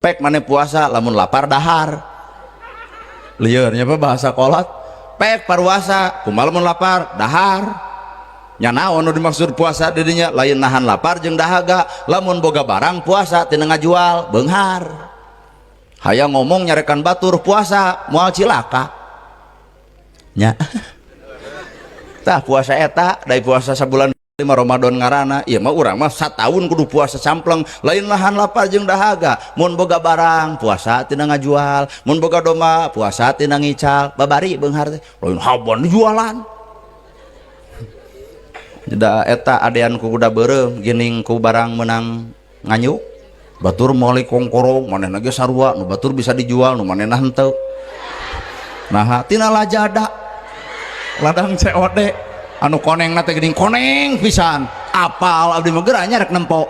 pek mana puasa lamun lapar dahar liurnya apa bahasa kolot pek parwasa kumaha lamun lapar dahar nya naon nu dimaksud puasa didinya lain nahan lapar jeung dahaga lamun boga barang puasa tina ngajual beunghar hayang ngomong nyarekan batur puasa moal cilaka nya tah puasa eta dari puasa sabulan lima Ramadan ngarana ieu mah urang mah satahun kudu puasa campleng lain lahan lapar jeung dahaga mun boga barang puasa tina ngajual mun boga domba puasa tina ngical babari beunghar teh lain haban jualan da eta adean ku kuda beureum geuning ku barang menang nganyuk batur moali kongkorong manehna ge sarua nu batur bisa dijual nu manehna henteu nah tina lajada ladang COD anu koneng nate geuning koneng pisan apal abdi mah geura nya rek nempo